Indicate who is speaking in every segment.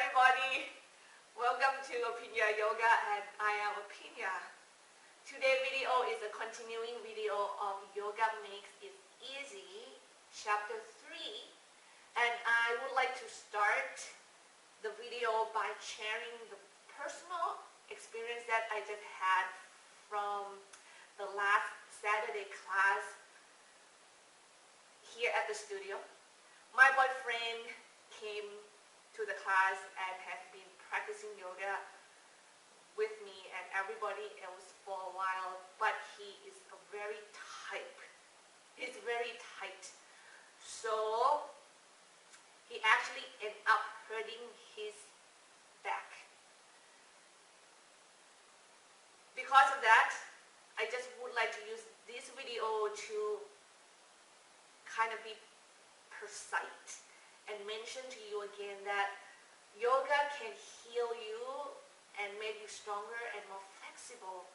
Speaker 1: everybody. Welcome to Aphinya Yoga, and I am Aphinya. Today's video is a continuing video of Yoga Makes It Easy, Chapter 3. And I would like to start the video by sharing the personal experience that I just had from the last Saturday class here at the studio. My boyfriend came to the class and has been practicing yoga with me and everybody else for a while, but he is a very type. He's very tight. So he actually ended up hurting his back. Because of that, I just would like to use this video to kind of be precise and mention to you again that yoga can heal you and make you stronger and more flexible.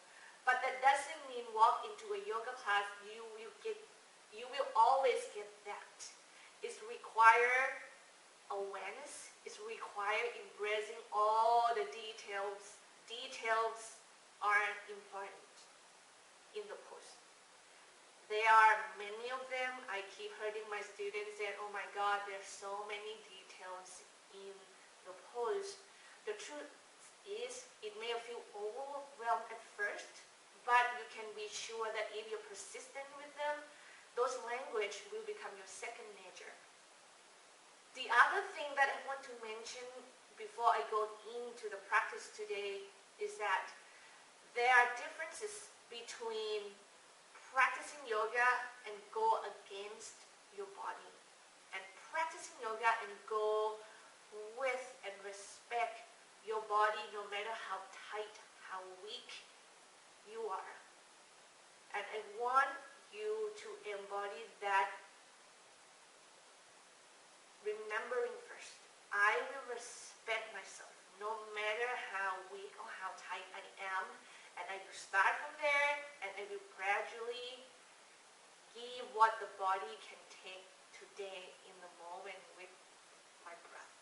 Speaker 1: But that doesn't mean walk into a yoga class, you will always get that. It's require awareness, it's require embracing all the details. Details are important in the pose. There are many of them. I keep hearing my students say, oh my God, there's so many details in the pose. The truth is, it may feel overwhelmed at first, but you can be sure that if you're persistent with them, those language will become your second nature. The other thing that I want to mention before I go into the practice today is that there are differences between practicing yoga and go against your body, and practicing yoga and go with and respect your body no matter how tight, how weak you are. And I want you to embody that, remembering first, I will respect myself no matter how weak or how tight I am. And I will start from there, and I will gradually give what the body can take today in the moment with my breath.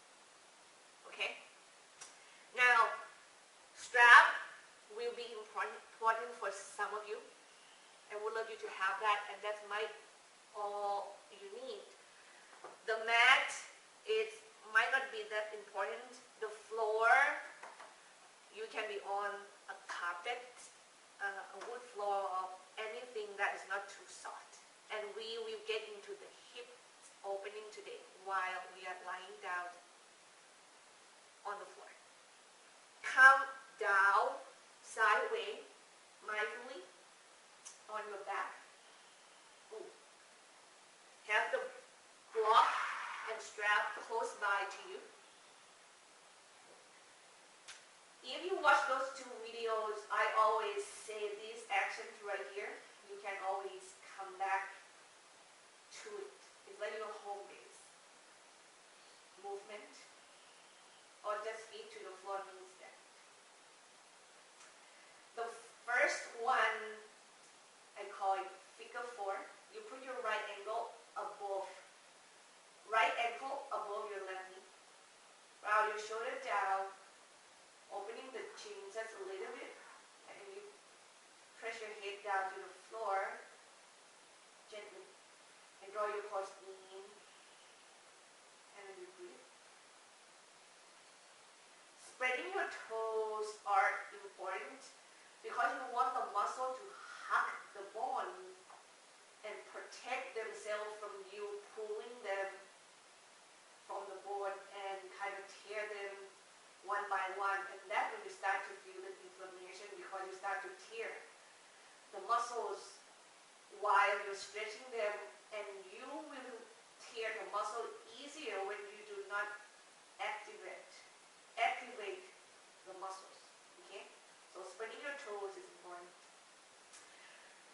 Speaker 1: Okay? Now, strap will be important for some of you. I would love you to have that, and that might all you need. The mat, it might not be that important. The floor, you can be on a carpet, a wood floor, or anything that is not too soft. And we will get into the hip opening today while we are lying down on the floor. Come down sideways, mindfully, on your back. Ooh. Have the block and strap close by to you. If you watch those two videos, I always say these actions right here, you can always come back to it. It's like your home base. Movement, or just feet to the floor means that. The first one, I call it figure 4. You put your right ankle above your left knee. Bow your shoulder down, opening the chin just a little bit, and you press your head down to the floor gently, and draw your pulse in, and then you breathe. Spreading your toes are important because you want the muscle to hug the bone and protect themselves from you pulling them from the board and kind of tear them one by one, and that when you start to feel the inflammation because you start to tear the muscles while you're stretching them, and you will tear the muscle easier when you do not activate the muscles. Okay? So spreading your toes is important.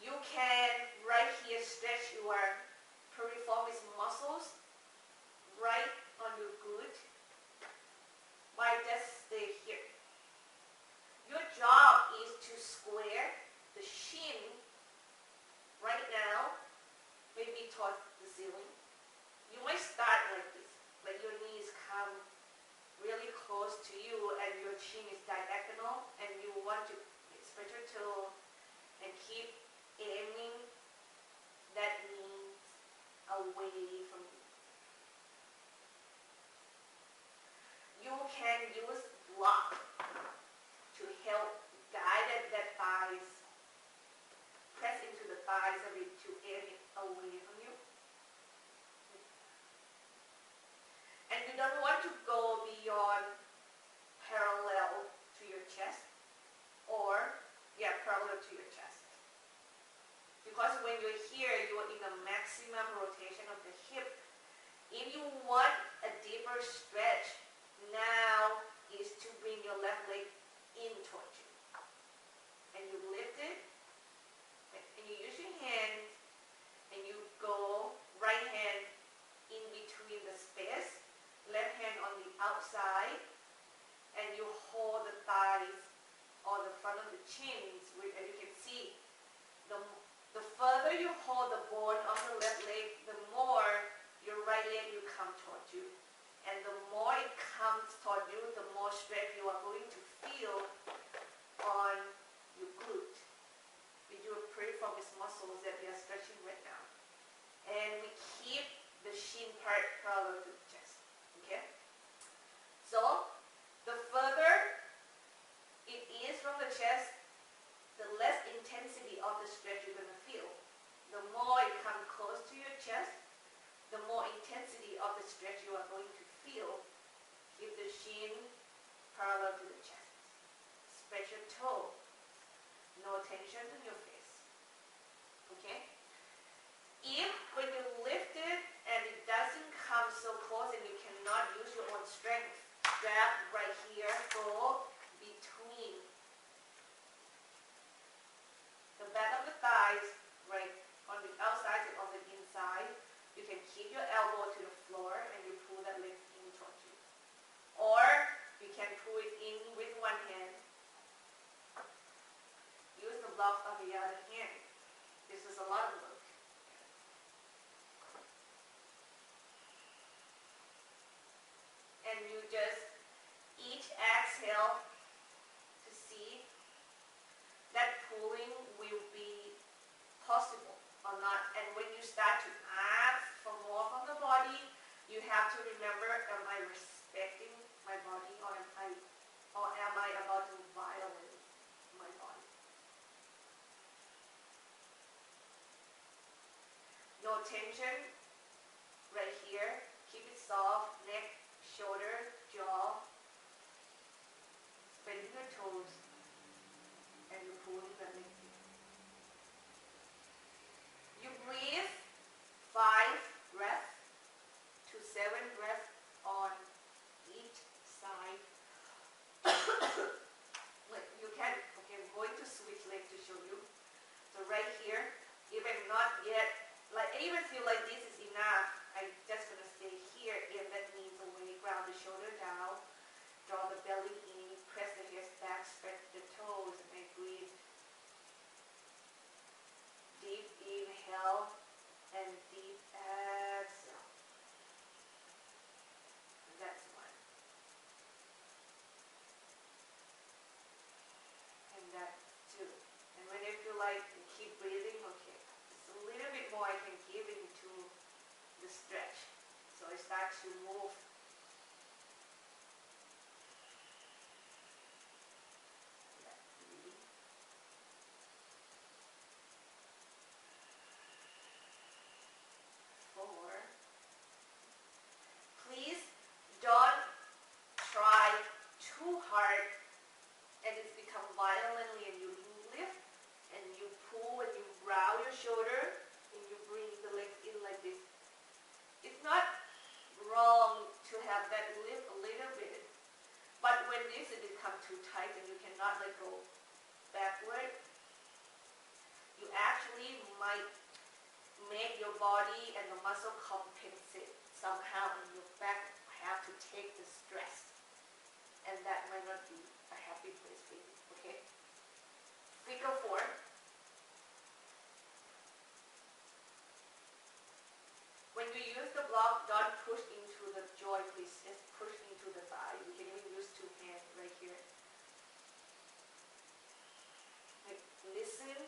Speaker 1: You can right here stretch your piriformis muscles right on your glute. Might just stay here. Your job is to square the shin right now, maybe towards the ceiling. You might start like this, let your knees come really close away from you. You can use block to help guide that thighs, press into the thighs a bit to aim it away from you. And you don't want to go beyond parallel to your chest, or parallel to your chest. Because when you're here, you're in the maximum rotation of the hip. If you want a deeper stretch, now is to bring your left leg in towards you. And you lift it, and you use your hands, and you go right hand in between the space, left hand on the outside, and you hold the thighs or the front of the chins. As you can see, the further you hold the bone of the left leg, the more your right leg will come towards you. And the more it comes toward you, the more stretch you are going to feel on your glute. We do a pretty focused muscles that we are stretching right now. And we keep the shin part parallel to the chest. Okay? So, the further it is from the chest, the less intensity of the stretch you're going to feel. The more it comes close to your chest, the more intensity of the stretch you are going to feel. Keep the shin parallel to the chest. Spread your toe. No tension in your face. Okay? If when you lift it and it doesn't come so close and you cannot use your own strength, grab right here, go between the back of the thighs, right on the outside and on the inside. You can keep your elbow to the floor and you pull that leg in towards you. Or you can pull it in with one hand. Use the block of the other hand. This is a lot of work. And you just each exhale to see that pulling will be possible or not. And when you start to ask for more from the body, you have to remember, am I respecting my body, or am I about to violate my body? No tension right here. Keep it soft, neck, shoulder, jaw. Bending your toes and you're pulling the leg in. You breathe 5 breaths to 7 breaths on each side. You can, okay, I'm going to switch legs to show you. So right here, even not yet, like I even feel like this is enough. I'm just going to stay here if that needs away. Ground the shoulder down, draw the belly in, press the hips back, stretch the toes, and breathe. Deep inhale and deep exhale. And that's one. And that's 2. And when you feel like you keep breathing, okay, just a little bit more I can give into the stretch. So I start to move. Please don't try too hard and it's become violently, and you lift and you pull and you round your shoulder and you bring the legs in like this. It's not wrong to have that lift a little bit, but when this has become too tight and you cannot let go backward, you actually might make your body and the muscle compensate somehow, and your back have to take the stress, and that might not be a happy place for you. Okay? Figure 4. When you use the block, don't push into the joint, please. Just push into the thigh. You can even use 2 hands right here. Like, listen,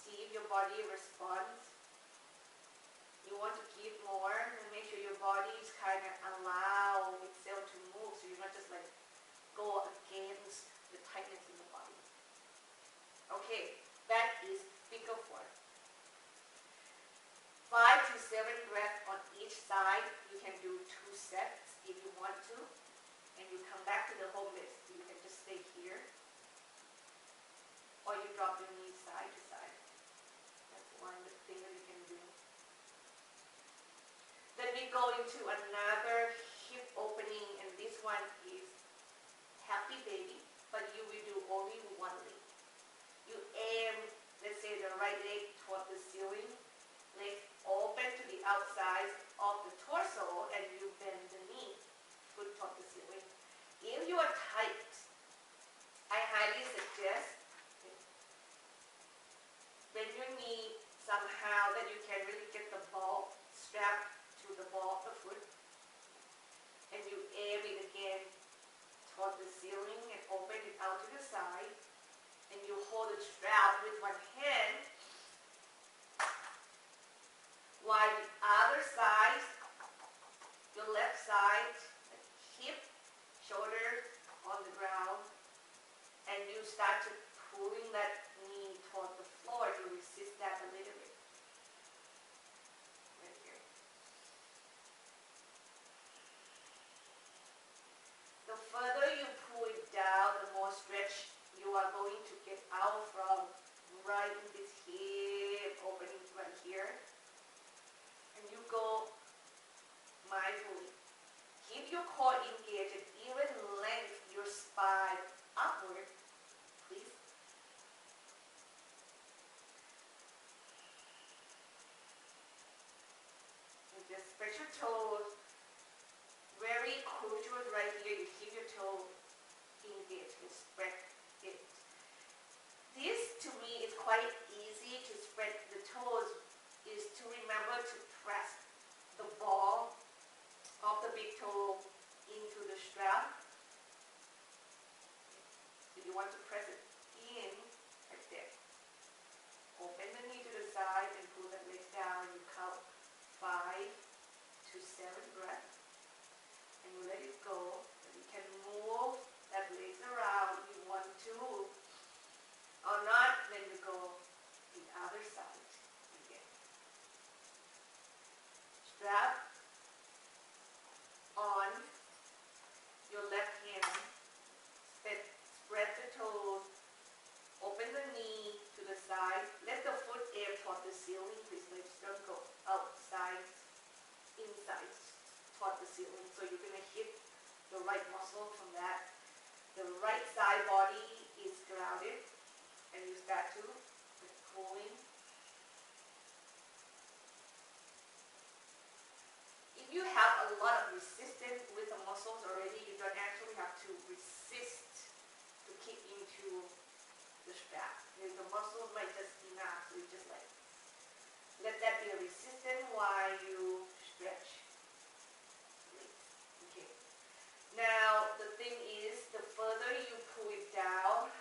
Speaker 1: see if your body responds. You want You can do 2 sets if you want to, and you come back to the home base. You can just stay here, or you drop your knees side to side. That's one thing that you can do. Then we go into another hip opening, and this one is happy baby, but you will do only one leg. You aim, let's say, the right leg toward the ceiling, leg open to the outside of the torso, and you bend the knee, foot toward the ceiling. If you are tight, I highly suggest bend your knee somehow that you can really get the ball strapped to the ball of the foot, and you aim it again toward the ceiling and open it out to the side, and you hold the strap with one hand while the other side, your left side, hip, shoulder on the ground, and you start to pulling that knee toward the floor to resist that a little bit. Right here. The further you pull it down, the more stretch you are going to get out from right in this hip opening right here. And you go mindfully. Keep your core engaged and even lengthen your spine upward, please. And just spread your toes. Very crucial right here. You keep your toe engaged and spread it. This to me is quite easy to spread the toes, is to remember to press the ball of the big toe into the strap. So you want to press it in right there. Open the knee to the side and pull that leg down. You count 5 to 7 breaths. And you let it go. And you can move that leg around if you want to. Or not, then you go the other side again. Strap on your left hand. Spread the toes. Open the knee to the side. Let the foot air toward the ceiling. Please don't go outside, inside toward the ceiling. So you're going to hit the right muscle from that. The right side body is grounded. And you start to pulling. If you have a lot of resistance with the muscles already, you don't actually have to resist to kick into the strap. The muscles might just enough, so you just like let that be a resistance while you stretch. Okay. Now the thing is, the further you pull it down,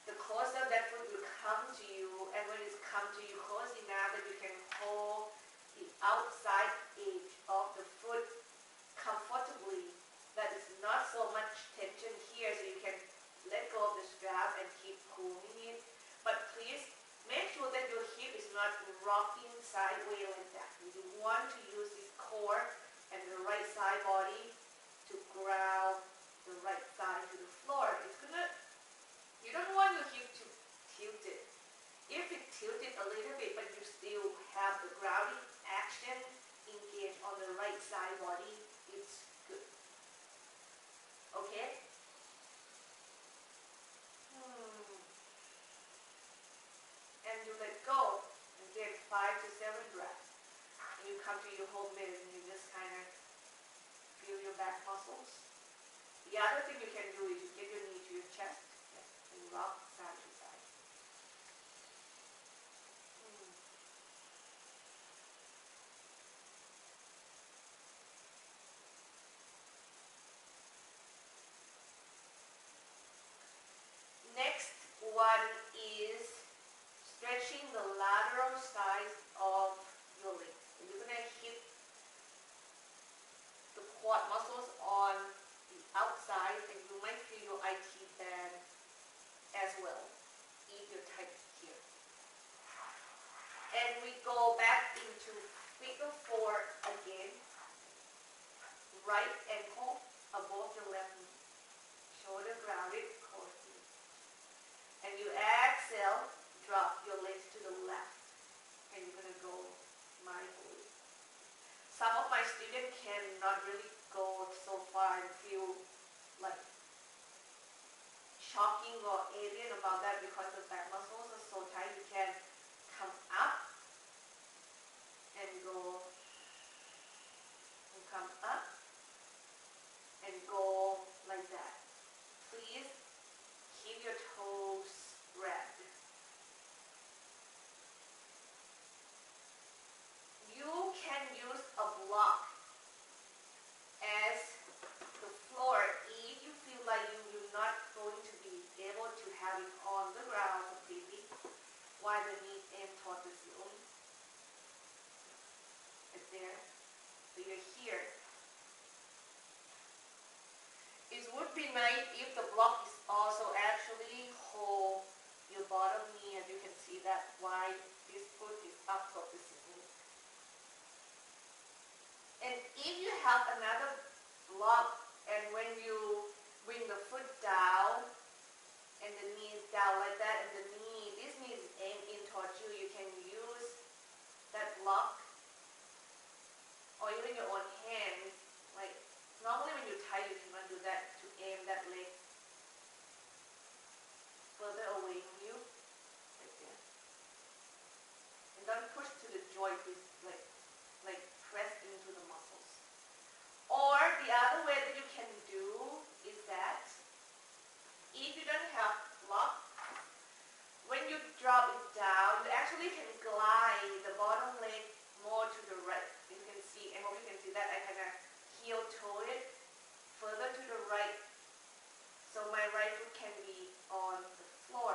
Speaker 1: the closer that foot will come to you, and when it's come to you close enough that you can hold the outside edge of the foot comfortably, that is not so much tension here, so you can let go of the strap and keep pulling it. But please make sure that your hip is not rocking sideways like that. You want to use this core and the right side body to ground the right side to the floor. You don't want your hip to tilt it. If it tilted a little bit, but you still have the grounding action engaged on the right side body, it's good. Okay? And you let go and get 5 to 7 breaths. And you come to your home base and you just kind of feel your back muscles. The other thing you can do is you get your knee to your chest and rock side to side. Next one is stretching the lateral side of your leg. You're going to hit the quad muscles on the outside, and you might feel your IT band as well if you're tight here. And we go back into Figure 4 again. Right ankle above your left knee. Shoulder grounded, core deep. And you exhale, drop your legs to the left. And you're going to go mindfully. Some of my students cannot really go so far and feel like shocking or alien about that because the back muscles are so tight. You can come up and go and come up and go like that. Please keep your toes spread. You can use a block as the floor if you feel like you're not going to be able to have it on the ground completely while the knee aimed toward the ceiling. It's there. So you're here. It would be nice if the block is also actually hold your bottom knee, and you can see that why this foot is up of the ceiling. And if you have another block, and when you bring the foot down and the knee is down like that, and this knee is aimed in towards you, you can use that block or even your own hands. Like normally when you tie, you cannot do that, to aim that leg further away from you, like that. And don't push to the joint, like press into the muscles. Or the other way that you can do is that if you don't have block, when you drop it down, you actually can glide the bottom leg more to the right. You can see, I hope you can see that I kind of heel toe it further to the right. So my right foot can be on the floor.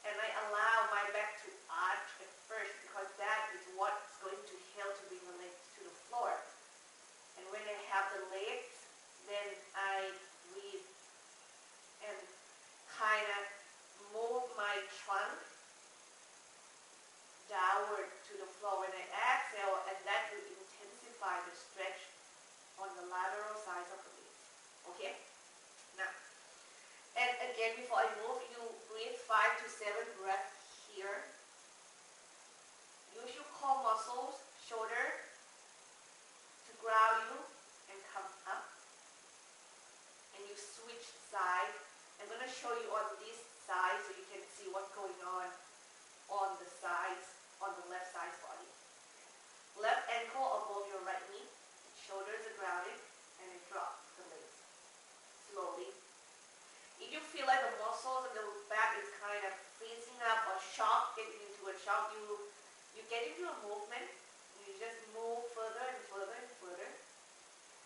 Speaker 1: And I allow my back to arch at first because that is what's going to help to bring the legs to the floor. And when I have the legs, then I breathe and kind of move my trunk downward to the floor when I exhale, and that will intensify the stretch on the lateral sides of the legs. Okay? Now, and again, before I move, you breathe 5 to 7 breaths here. Use your core muscles, shoulder, to ground you and come up. And you switch side. I'm going to show you on this side so you can see what's going on the sides, on the left side's body. Left ankle above your right knee. Shoulders are grounded, and then drop the legs slowly. If you feel like the muscles in the back is kind of freezing up or shock, getting into a shock, you get into a movement. You just move further and further and further,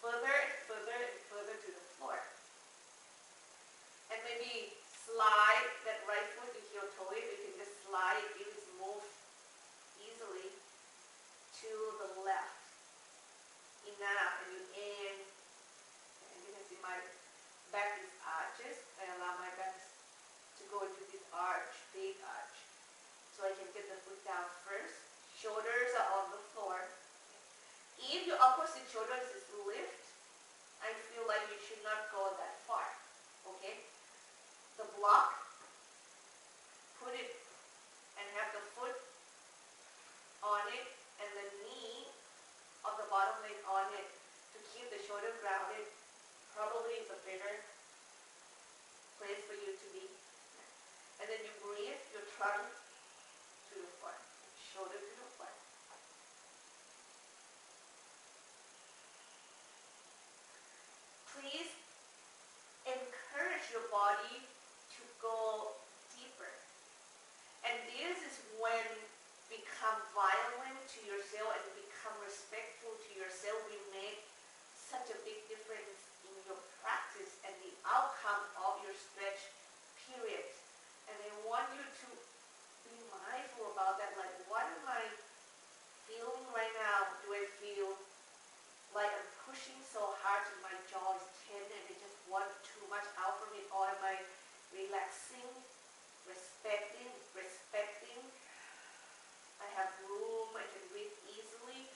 Speaker 1: further and further and further to the floor. And maybe slide that right foot, you heel toe it, you can just slide it, you just move easily to the left. Enough, and you aim, and you can see my back is arches. I allow my back to go into this arch, big arch. So I can get the foot down first. Shoulders are on the floor. If your opposite shoulder is lift, I feel like you should not go that far. Okay? The block, put it and have the foot on it and the knee of the bottom leg on it to keep the shoulder grounded. Probably is a better place for you to be. And then you breathe your trunk to the front, shoulder to the front. Please encourage your body to go deeper. And this is when become violent to yourself and become respectful to yourself will make such a big difference in your practice and the outcome of your stretch period. And I want you to be mindful about that. Like, what am I feeling right now? Do I feel like I'm pushing so hard to my jaw is tense and I just want too much out from it? Or am I relaxing, respecting? I have room, I can breathe easily.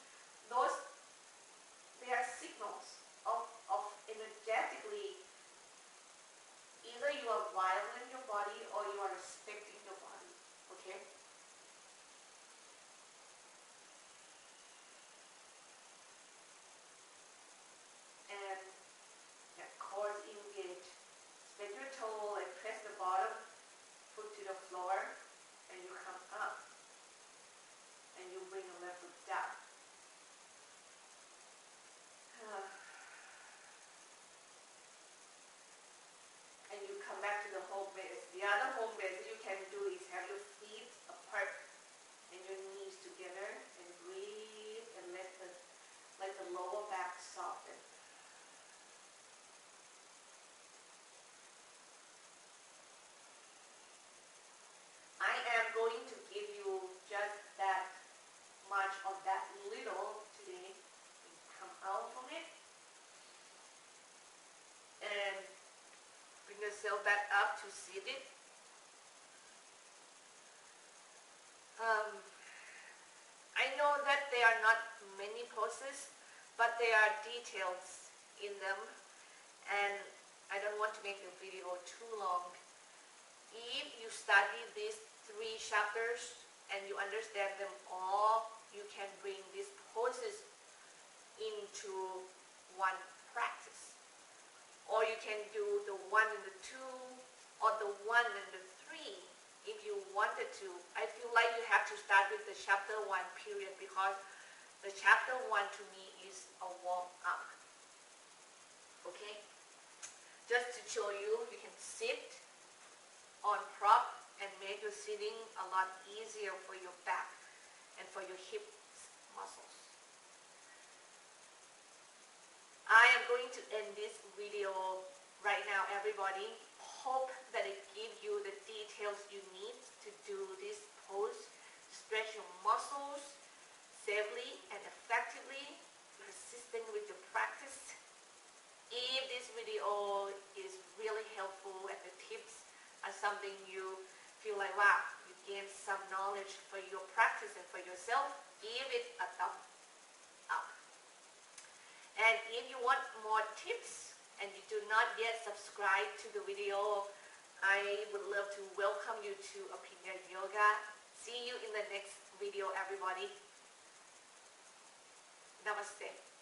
Speaker 1: of that little today. Come out from it. And bring yourself back up to seated. I know that there are not many poses, but there are details in them, and I don't want to make the video too long. If you study these 3 chapters and you understand them all, you can bring these poses into one practice. Or you can do the 1 and the 2, or the 1 and the 3 if you wanted to. I feel like you have to start with the chapter 1 period, because the chapter 1 to me is a warm-up. Okay? Just to show you, you can sit on prop and make your sitting a lot easier for your back and for your hip muscles. I am going to end this video right now, everybody. Hope that it gives you the details you need to do this pose. Stretch your muscles safely and effectively, persistent with your practice. If this video is really helpful and the tips are something you feel like, wow, you gain some knowledge for your practice and for yourself, give it a thumb up. And if you want more tips and you do not yet subscribe to the video, I would love to welcome you to Aphinya Yoga. See you in the next video, everybody. Namaste.